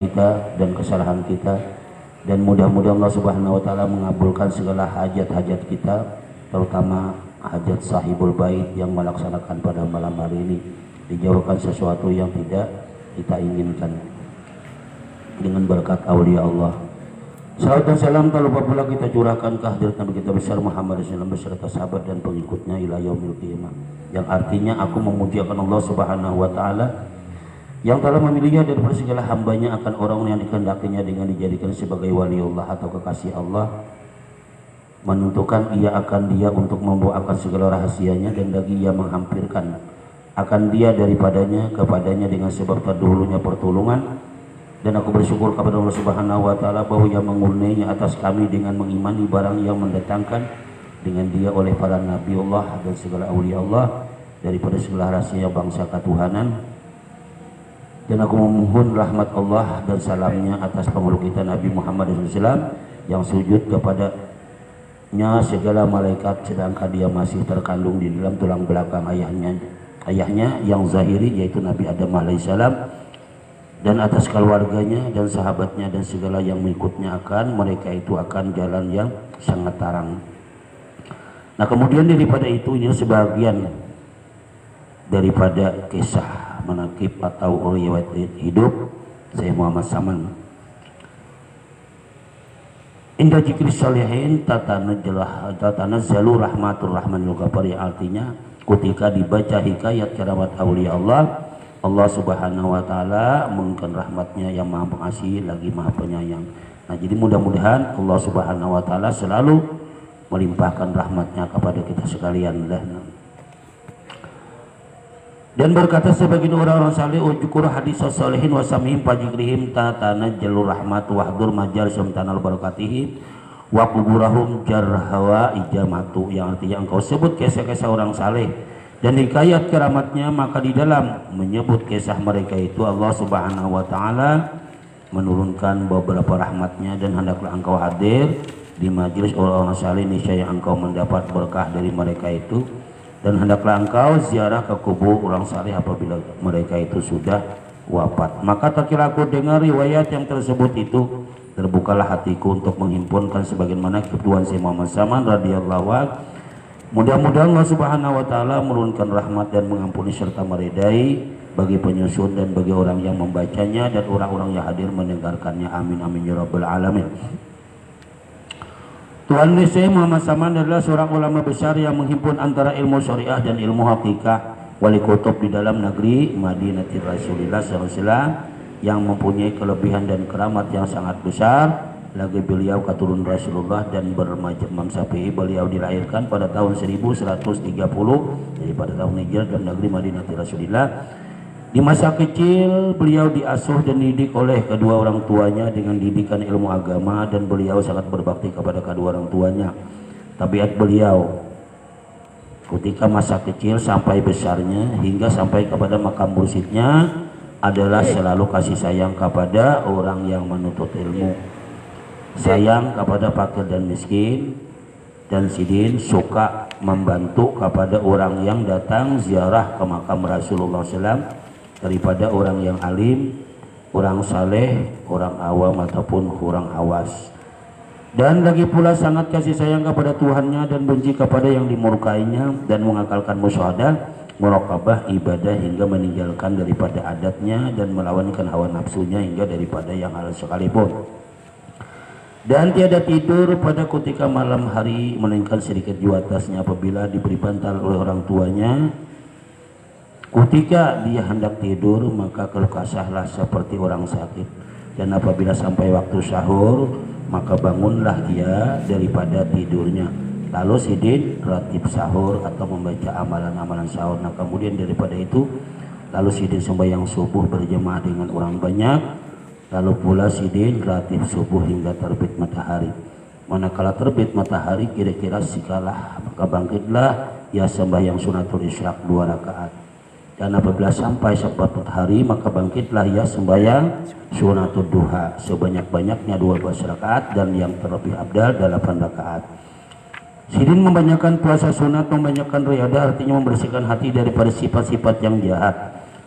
kita dan kesalahan kita, dan mudah-mudahan Allah Subhanahu wa taala mengabulkan segala hajat-hajat kita, terutama hajat sahibul bait yang melaksanakan pada malam hari ini, dijauhkan sesuatu yang tidak kita inginkan dengan berkat aulia Allah. Salam dan salam tak lupa pula kita curahkan ke hadirat Nabi kita besar Muhammad SAW beserta sahabat dan pengikutnya ila yaumil qiyamah, yang artinya aku memujiakan Allah Subhanahu wa taala yang telah memilihnya daripada segala hambanya akan orang yang dikehendakinya dengan dijadikan sebagai waliullah atau kekasih Allah, menentukan ia akan dia untuk membawakan segala rahasianya, dan lagi ia menghampirkan akan dia daripadanya kepadanya dengan sebab terdahulunya pertolongan. Dan aku bersyukur kepada Allah Subhanahu wa taala bahwa ia mengurniainya atas kami dengan mengimani barang yang mendatangkan dengan dia oleh para nabiullah dan segala aulia Allah daripada segala rahasia bangsa ketuhanan. Dan aku memohon rahmat Allah dan salamnya atas penghulu kita Nabi Muhammad SAW yang sujud kepadanya segala malaikat sedangkan dia masih terkandung di dalam tulang belakang ayahnya yang zahiri, yaitu Nabi Adam alaihissalam, dan atas keluarganya dan sahabatnya dan segala yang mengikutnya akan mereka itu akan jalan yang sangat terang. Nah, kemudian daripada itu ini sebagian daripada kisah menakib atau riwayat hidup saya Muhammad Saman. Inda jikri salihin tatanazzalu rahmatur rahmanul ghafari, artinya ketika dibaca hikayat keramat aulia Allah, Allah Subhanahu wa taala mengurniakan rahmatnya yang maha pengasih lagi maha penyayang. Nah, jadi mudah-mudahan Allah Subhanahu wa taala selalu melimpahkan rahmatnya kepada kita sekalian. Dan berkata sebagian orang-orang saleh, ujukur hadis salihin wa samihim fajikrihim tatanajjalur rahmat wahdur majar samtanal barakatihi wa kuburahum jarhawa ijamatu, yang artinya engkau sebut kisah-kisah orang saleh dan hikayat keramatnya, maka di dalam menyebut kisah mereka itu Allah Subhanahu wa taala menurunkan beberapa rahmatnya, dan hendaklah engkau hadir di majelis orang-orang saleh, niscaya engkau mendapat berkah dari mereka itu. Dan hendaklah engkau ziarah ke kubur orang saleh apabila mereka itu sudah wafat. Maka tatkala aku dengar riwayat yang tersebut itu, terbukalah hatiku untuk menghimpunkan sebagaimana kebutuhan Syekh Muhammad Saman radhiyallahu anhu. Mudah-mudahan Allah Subhanahu wa taala menurunkan rahmat dan mengampuni serta meridai bagi penyusun dan bagi orang yang membacanya dan orang-orang yang hadir mendengarkannya. Amin amin ya rabbal alamin. Tuan Syekh Muhammad Saman adalah seorang ulama besar yang menghimpun antara ilmu syariah dan ilmu hakikah, wali kutub di dalam negeri Madinatul Rasulillah SAW, yang mempunyai kelebihan dan keramat yang sangat besar. Lagi beliau keturunan Rasulullah dan bermazhab Syafi'i. Beliau dilahirkan pada tahun 1130 jadi pada tahun Hijrah dan negeri Madinatul Rasulillah. Di masa kecil beliau diasuh dan dididik oleh kedua orang tuanya dengan didikan ilmu agama, dan beliau sangat berbakti kepada kedua orang tuanya. Tabiat beliau ketika masa kecil sampai besarnya hingga sampai kepada makam mursyidnya adalah selalu kasih sayang kepada orang yang menuntut ilmu, sayang kepada fakir dan miskin, dan sidin suka membantu kepada orang yang datang ziarah ke makam Rasulullah SAW, daripada orang yang alim, orang saleh, orang awam ataupun orang awas. Dan lagi pula sangat kasih sayang kepada Tuhannya dan benci kepada yang dimurkainya, dan mengakalkan musyahadah, muraqabah, ibadah hingga meninggalkan daripada adatnya dan melawankan hawa nafsunya hingga daripada yang halal sekalipun. Dan tiada tidur pada ketika malam hari melainkan sedikit di atasnya apabila diberi bantal oleh orang tuanya. Ketika dia hendak tidur maka keluh kesahlah seperti orang sakit, dan apabila sampai waktu sahur maka bangunlah ia daripada tidurnya, lalu sidin ratib sahur atau membaca amalan-amalan sahur. Nah, kemudian daripada itu lalu sidin sembahyang subuh berjemaah dengan orang banyak, lalu pula sidin ratib subuh hingga terbit matahari. Manakala terbit matahari kira-kira sikalah maka bangkitlah ia sembahyang sunatul isyraq 2 rakaat. Dan apabila sampai seperempat hari maka bangkitlah ia sembahyang sunatul duha sebanyak-banyaknya 12 rakaat, dan yang terlebih abdal 8 rakaat. Sidin membanyakan puasa sunat, membanyakan riyadah, artinya membersihkan hati daripada sifat-sifat yang jahat.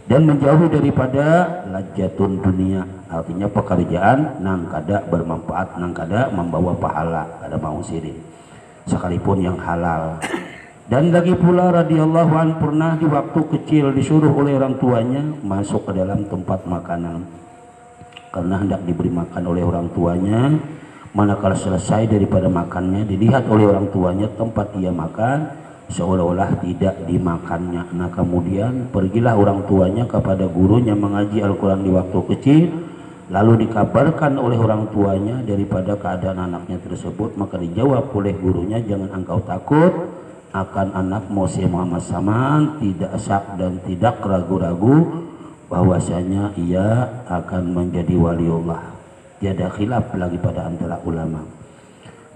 dan menjauhi daripada lajatun dunia, artinya pekerjaan nang kada bermanfaat, nang kada membawa pahala, kada mau sirik sekalipun yang halal. Dan lagi pula radhiyallahu an pernah di waktu kecil disuruh oleh orang tuanya masuk ke dalam tempat makanan karena hendak diberi makan oleh orang tuanya. Manakala selesai daripada makannya, dilihat oleh orang tuanya tempat ia makan seolah-olah tidak dimakannya. Nah kemudian pergilah orang tuanya kepada gurunya mengaji Al-Quran di waktu kecil, lalu dikabarkan oleh orang tuanya daripada keadaan anaknya tersebut. Maka dijawab oleh gurunya, jangan engkau takut akan anakmu Syekh Muhammad Saman, tidak syak dan tidak ragu-ragu bahwasanya ia akan menjadi waliullah. Tiada khilaf lagi pada antara ulama.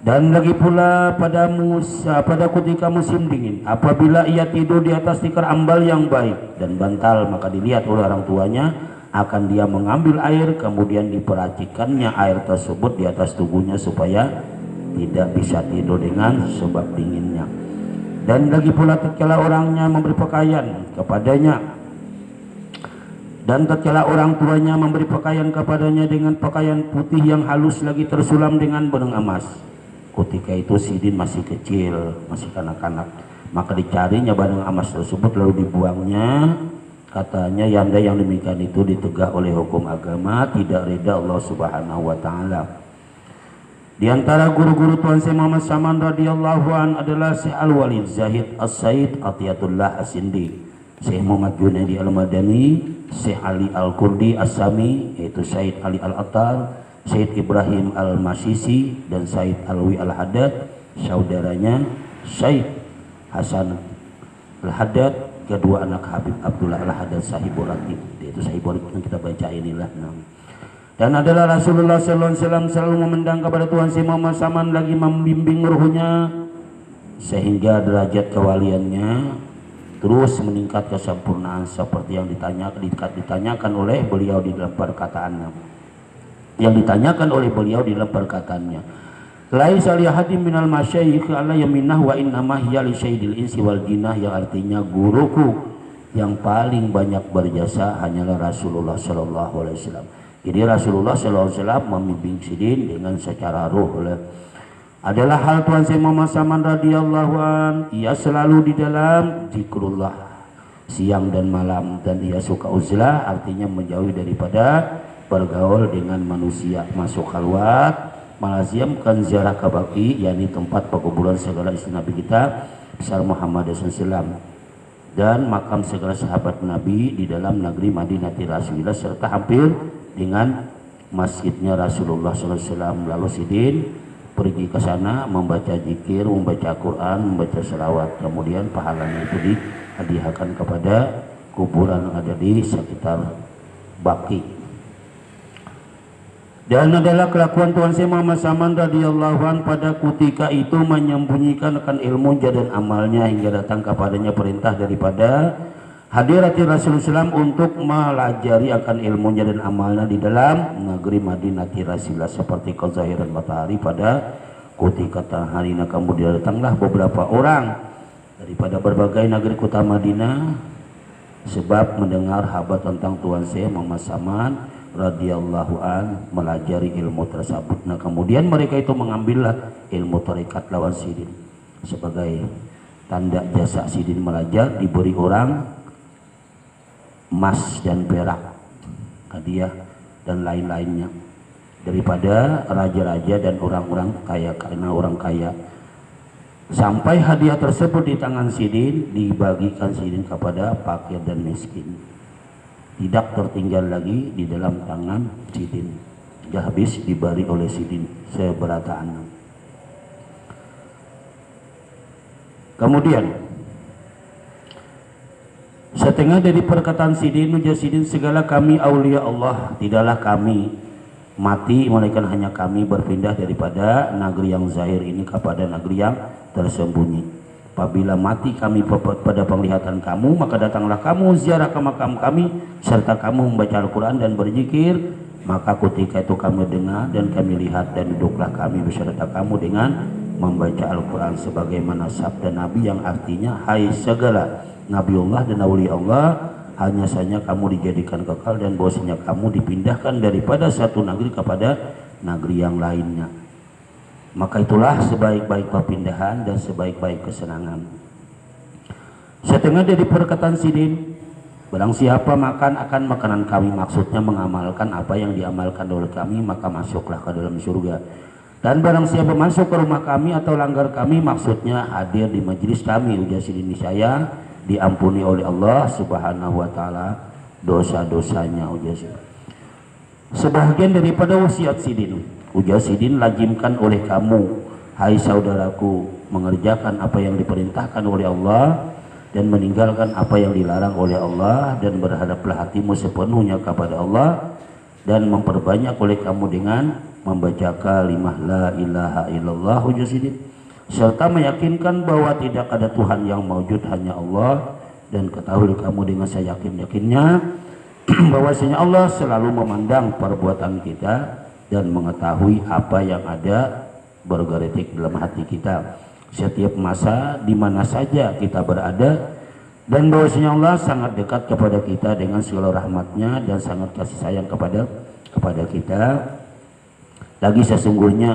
Dan lagi pula pada ketika musim dingin, apabila ia tidur di atas tikar ambal yang baik dan bantal, maka dilihat oleh orang tuanya akan dia mengambil air kemudian diperhatikannya air tersebut di atas tubuhnya supaya tidak bisa tidur dengan sebab dinginnya. Dan lagi pula tatkala orangnya memberi pakaian kepadanya, dan tatkala orang tuanya memberi pakaian kepadanya dengan pakaian putih yang halus lagi tersulam dengan benang emas. Ketika itu Sidin masih kecil, masih kanak-kanak, maka dicarinya benang emas tersebut lalu dibuangnya. Katanya yanda yang demikian itu ditegah oleh hukum agama, tidak reda Allah Subhanahu wa taala. Di antara guru-guru Tuan Syekh Muhammad Saman radhiyallahu an adalah Syekh Al-Walid Zahid As-Said Atiyatullah As-Sindi, Syekh Muhammad Junaidi Al-Madani, Syekh Ali Al-Kurdi As-Sami, yaitu Syed Ali Al-Attar, Syed Ibrahim Al-Masisi, dan Syed Alwi Al-Haddad, saudaranya Syed Hasan Al-Haddad, kedua anak Habib Abdullah Al-Haddad Sahibul Ratib, yaitu Sahibul Ratib yang kita baca inilah. Dan adalah Rasulullah sallallahu alaihi wasallam selalu memandang kepada Tuan Syekh Muhammad Saman lagi membimbing ruhnya sehingga derajat kewaliannya terus meningkat kesempurnaan seperti yang ditanyakan oleh beliau di dalam perkataannya. Yang ditanyakan oleh beliau di dalam perkataannya, laisa li hadim minal masyayikh ala yaminah wa innama hiya li sayyidil insi wal jinnah, yang artinya guruku yang paling banyak berjasa hanyalah Rasulullah sallallahu alaihi wasallam. Jadi Rasulullah sallallahu alaihi wasallam membimbing Sidin dengan secara ruh. Adalah hal Tuan Syekh Muhammad Saman radhiyallahu an, ia selalu di dalam zikrullah siang dan malam, dan ia suka uzlah, artinya menjauhi daripada bergaul dengan manusia, masuk khalwat, melazimkan ziarah ke Baqi, yakni tempat pekuburan segala istri Nabi kita besar Muhammad SAW, dan makam segala sahabat Nabi di dalam negeri Madinati Rasulillah, serta hampir dengan masjidnya Rasulullah SAW. Lalu Sidin pergi ke sana membaca zikir, membaca Quran, membaca selawat, kemudian pahalanya itu dihadiahkan kepada kuburan yang ada di sekitar Baqi. Dan adalah kelakuan Tuan Syekh Muhammad Saman radhiyallahu an pada ketika itu menyembunyikan akan ilmu dan amalnya hingga datang kepadanya perintah daripada hadirati Rasulullah SAW untuk melajari akan ilmunya dan amalnya di dalam negeri Madinati Rasulillah seperti kezahiran matahari pada ketika hari. Kemudian datanglah beberapa orang daripada berbagai negeri kota Madinah sebab mendengar kabar tentang Tuan Syekh Muhammad Saman radhiyallahu an melajari ilmu tersebut. Nah kemudian mereka itu mengambillah ilmu tarekat lawan Sidin sebagai tanda jasa Sidin belajar, diberi orang emas dan perak, hadiah dan lain-lainnya daripada raja-raja dan orang-orang kaya, karena orang kaya. Sampai hadiah tersebut di tangan Sidin, dibagikan Sidin kepada fakir dan miskin, tidak tertinggal lagi di dalam tangan Sidin, sudah habis diberi oleh Sidin seberataan. Kemudian setengah dari perkataan Sidin, ujar Sidin, segala kami aulia Allah, tidaklah kami mati melainkan hanya kami berpindah daripada negeri yang zahir ini kepada negeri yang tersembunyi. Apabila mati kami pada penglihatan kamu, maka datanglah kamu ziarah ke makam kami serta kamu membaca Al-Quran dan berzikir. Maka ketika itu kami dengar dan kami lihat, dan duduklah kami beserta kamu dengan membaca Al-Quran sebagaimana sabda Nabi yang artinya, hai segala Nabiullah dan Awliya Allah, hanya saja kamu dijadikan kekal dan bahwasanya kamu dipindahkan daripada satu negeri kepada negeri yang lainnya. Maka itulah sebaik-baik perpindahan dan sebaik-baik kesenangan. Setengah dari perkataan Sidin, barang siapa makan akan makanan kami, maksudnya mengamalkan apa yang diamalkan oleh kami, maka masuklah ke dalam surga. Dan barang siapa masuk ke rumah kami atau langgar kami, maksudnya hadir di majelis kami, ujar Sidin, saya diampuni oleh Allah Subhanahu wa taala dosa-dosanya, ujar Sidin. Sebagian daripada wasiat Sidin, ujar Sidin, lazimkan oleh kamu, hai saudaraku, mengerjakan apa yang diperintahkan oleh Allah dan meninggalkan apa yang dilarang oleh Allah, dan berhadaplah hatimu sepenuhnya kepada Allah, dan memperbanyak oleh kamu dengan membaca kalimat la ilaha illallah, serta meyakinkan bahwa tidak ada Tuhan yang maujud, hanya Allah, dan ketahui kamu dengan seyakin-yakinnya bahwasanya Allah selalu memandang perbuatan kita dan mengetahui apa yang ada bergeretik dalam hati kita setiap masa di mana saja kita berada, dan bahwasanya Allah sangat dekat kepada kita dengan segala rahmatnya dan sangat kasih sayang kepada kita. Lagi sesungguhnya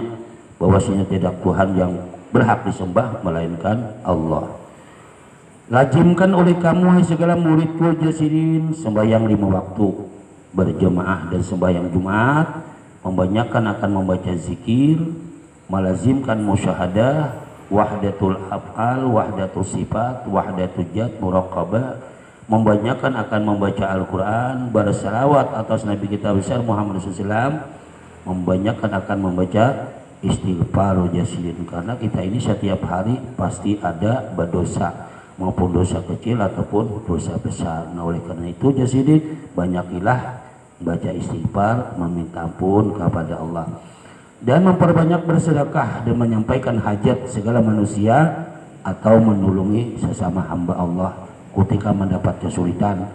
bahwasanya tidak Tuhan yang berhak disembah melainkan Allah. Lazimkan oleh kamu hai segala muridku Sidin, sembahyang 5 waktu berjemaah dan sembahyang Jumat, membanyakan akan membaca zikir, melazimkan musyahadah, wahdatul af'al, wahdatul sifat, wahdatul jad, muraqabah, membanyakan akan membaca Al-Quran, bersalawat atas Nabi kita besar Muhammad SAW, membanyakan akan membaca istighfar Sidin, karena kita ini setiap hari pasti ada berdosa, maupun dosa kecil ataupun dosa besar. Nah oleh karena itu Sidin, banyakilah baca istighfar, meminta ampun kepada Allah, dan memperbanyak bersedekah dan menyampaikan hajat segala manusia atau menolongi sesama hamba Allah ketika mendapat kesulitan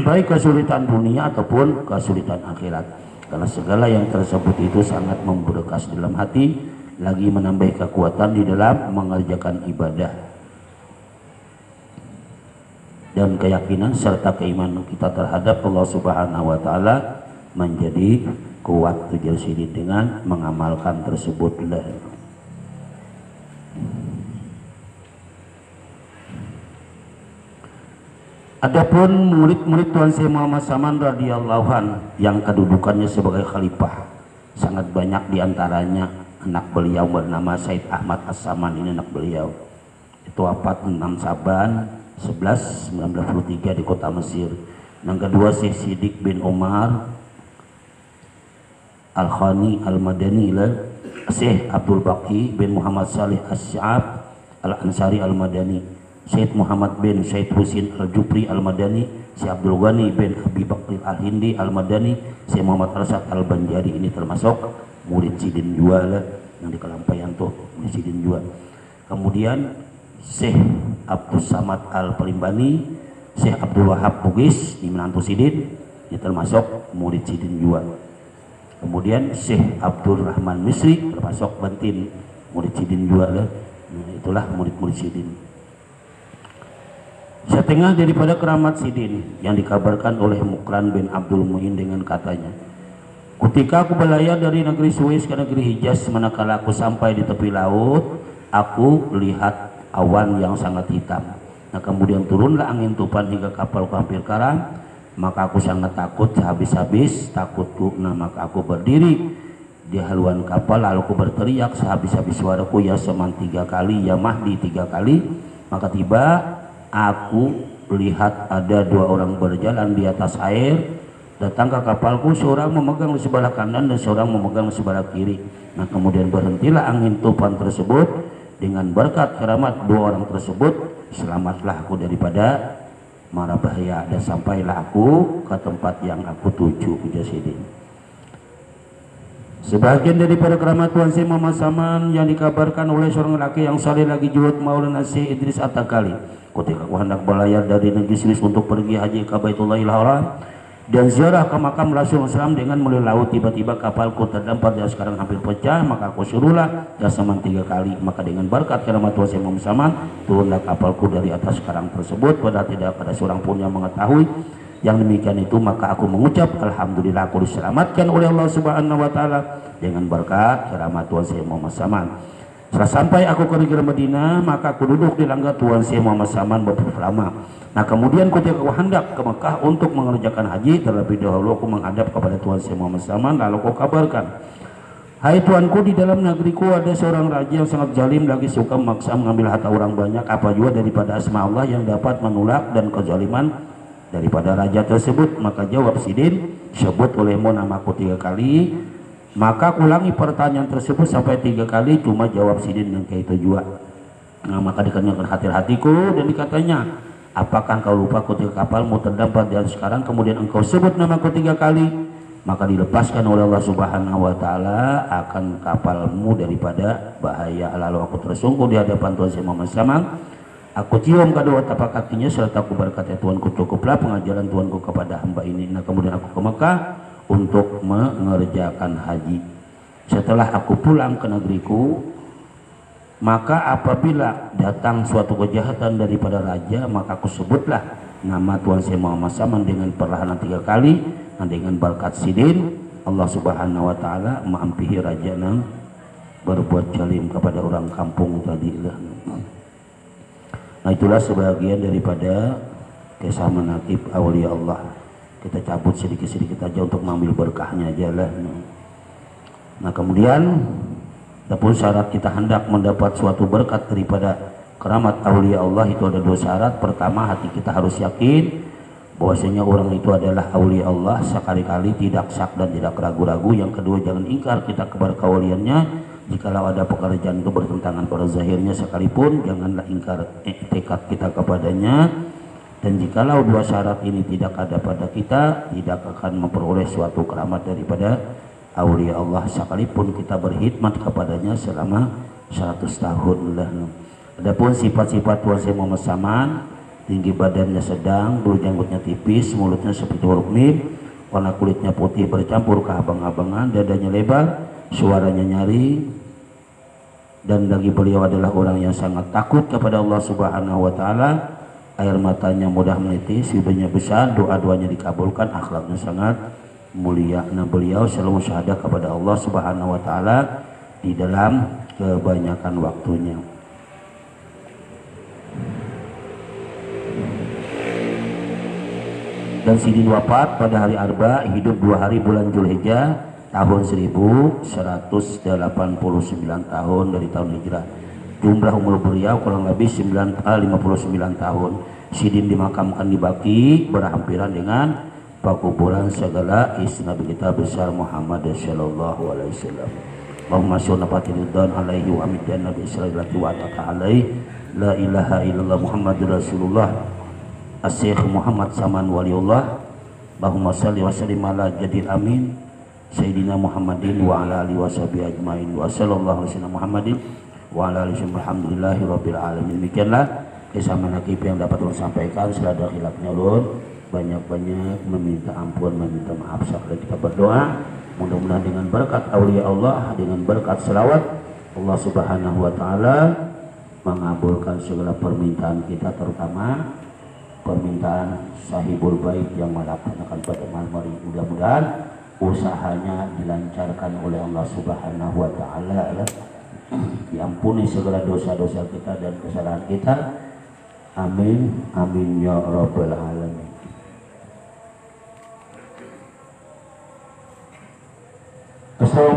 baik kesulitan dunia ataupun kesulitan akhirat, karena segala yang tersebut itu sangat memberkas dalam hati, lagi menambah kekuatan di dalam mengerjakan ibadah dan keyakinan serta keimanan kita terhadap Allah Subhanahu wa taala menjadi kuat, tujuan Sidin, dengan mengamalkan tersebut. Adapun murid-murid Tuan Syekh Muhammad Saman radhiyallahu an yang kedudukannya sebagai khalifah, sangat banyak diantaranya anak beliau bernama Said Ahmad As-Saman, ini anak beliau. Itu wafat 6 Saban 1993 di kota Mesir. Yang kedua Syekh Sidik bin Umar Al-Khani Al-Madani, Syekh Abdul Baqi bin Muhammad Salih As-Sya'ab Al-Ansari Al-Madani, Syekh Muhammad bin Syed Husin Al-Jupri Al-Madani, Syekh Abdul Ghani bin Abi Bakri Al-Hindi Al-Madani, Syekh Muhammad Rasad Al-Banjari, ini termasuk murid Sidin juga yang di Kelampaian tuh, murid Sidin juga. Kemudian Syekh Abdul Samad Al-Palimbani, Syekh Abdul Wahab Bugis di menantu Sidin, ini termasuk murid Sidin juga. Kemudian Syekh Abdul Rahman Misri termasuk Bantin, murid Sidin juga. Nah, itulah murid-murid Sidin. Setengah daripada keramat Sidin yang dikabarkan oleh Mukran bin Abdul Muin dengan katanya, ketika aku berlayar dari negeri Suez ke negeri Hijaz, manakala aku sampai di tepi laut, aku lihat awan yang sangat hitam. Nah kemudian turunlah angin tufan hingga kapalku hampir karam, maka aku sangat takut sehabis-habis takutku. Nah maka aku berdiri di haluan kapal, lalu aku berteriak sehabis-habis suaraku, ya Saman 3 kali, ya Mahdi 3 kali. Maka tiba aku lihat ada 2 orang berjalan di atas air, datang ke kapalku, seorang memegang di sebelah kanan dan seorang memegang di sebelah kiri. Nah kemudian berhentilah angin tufan tersebut, dengan berkat keramat 2 orang tersebut selamatlah aku daripada mara bahaya, dan sampailah aku ke tempat yang aku tuju, ujar Sidin. Sebagian daripada keramat Tuan Syekh Muhammad Saman yang dikabarkan oleh seorang laki yang saleh lagi juhud Maulana Syekh Idris At-Takali, ketika aku hendak berlayar dari negeri Swiss untuk pergi haji ke Baitullahil Haram, dan ziarah ke makam Rasulullah SAW dengan melalui laut. Tiba-tiba kapalku terdampar dan sekarang hampir pecah, maka aku suruhlah Dasaman 3 kali. Maka dengan berkat keramat Tuhan Saya Muhammad Saman, turunlah kapalku dari atas karang tersebut, padahal tidak ada seorang pun yang mengetahui yang demikian itu. Maka aku mengucap alhamdulillah, aku diselamatkan oleh Allah Subhanahu wa taala dengan berkat keramat Tuhan Saya Muhammad Saman. Setelah sampai aku ke negeri Madinah, maka aku duduk di langgar Tuhan Saya Muhammad Saman beberapa lama. Nah kemudian ketika aku hendak ke Mekah untuk mengerjakan haji, terlebih dahulu aku menghadap kepada Tuhan Saya Muhammad Saman, lalu aku kabarkan, hai Tuanku, di dalam negeriku ada seorang raja yang sangat zalim, lagi suka memaksa mengambil harta orang banyak. Apa juga daripada asma Allah yang dapat menolak dan kezaliman daripada raja tersebut? Maka jawab Sidin, sebut olehmu namaku 3 kali. Maka ulangi pertanyaan tersebut sampai 3 kali, cuma jawab Sidin yang kayak itu juga. Nah maka dikenyangkan hati-hatiku dan dikatanya, apakah engkau lupa ketika kapalmu terdampar dan sekarang kemudian engkau sebut namaku 3 kali? Maka dilepaskan oleh Allah Subhanahu wa taala akan kapalmu daripada bahaya. Lalu aku tersungkur di hadapan Tuhan Saya Muhammad Saman. Aku cium kedua tapak kakinya serta aku berkata, Tuanku, cukuplah pengajaran Tuanku kepada hamba ini. Nah kemudian aku ke Mekah untuk mengerjakan haji. Setelah aku pulang ke negeriku, maka apabila datang suatu kejahatan daripada raja, maka aku sebutlah nama Tuhan Saya Muhammad Saman dengan perlahanan 3 kali. Nah, dengan berkat Sidin, Allah Subhanahu wa taala mengampuni raja yang berbuat zalim kepada orang kampung tadi lah. Nah itulah sebagian daripada kisah manaqib awliya Allah. Kita cabut sedikit-sedikit aja untuk mengambil berkahnya aja lah. Nah kemudian adapun syarat kita hendak mendapat suatu berkat daripada keramat aulia Allah itu ada 2 syarat. Pertama, hati kita harus yakin bahwasanya orang itu adalah aulia Allah, sekali-kali tidak syak dan tidak ragu-ragu. Yang kedua, jangan ingkar kita kepada kauliannya. Jikalau ada pekerjaan itu bertentangan pada zahirnya sekalipun, janganlah ingkar tekad kita kepadanya. Dan jikalau 2 syarat ini tidak ada pada kita, tidak akan memperoleh suatu keramat daripada aulia Allah, sekalipun kita berkhidmat kepadanya selama 100 tahun lah. Adapun sifat-sifat Tuhan Saya Muhammad Saman, tinggi badannya sedang, bulu janggutnya tipis, mulutnya seperti huruf mim, warna kulitnya putih bercampur keabang-abangan, dadanya lebar, suaranya nyari, dan bagi beliau adalah orang yang sangat takut kepada Allah Subhanahu wa taala. Air matanya mudah menitis, bibirnya besar, doa-doanya dikabulkan, akhlaknya sangat mulia. Nah beliau selalu syahadah kepada Allah Subhanahu wa taala di dalam kebanyakan waktunya. Dan Sidin wafat pada hari Arba, hidup 2 hari bulan Zulhijjah tahun 1189 tahun dari tahun hijrah. Jumlah umur beliau kurang lebih 59 tahun. Sidin dimakamkan di Baqi berhampiran dengan pakuburan segala istri Nabi kita besar Muhammad sallallahu alaihi wasallam. Allahumma sholli alaihi wa amiddan nabi sallallahu alaihi la ilaha illallah Muhammadur Rasulullah As-Syekh Muhammad Saman Waliullah. Allahumma sholli wa sallim ala jadil amin Sayyidina Muhammadin wa ala alihi washabihi ajmain wa sallallahu alaihi wasallam Muhammadin wa ala alihi alhamdulillahi rabbil alamin. Demikianlah kisah manaqib yang dapat ulun sampaikan. Selada khilafnya ulun banyak-banyak meminta ampun, meminta maaf. Sekali kita berdoa mudah-mudahan dengan berkat aulia Allah, dengan berkat selawat Allah Subhanahu wa taala mengabulkan segala permintaan kita, terutama permintaan sahibul bait yang melaksanakan pada malam hari. Mudah-mudahan usahanya dilancarkan oleh Allah Subhanahu wa taala, diampuni segala dosa-dosa kita dan kesalahan kita. Amin amin ya rabbal alamin. Assalamualaikum.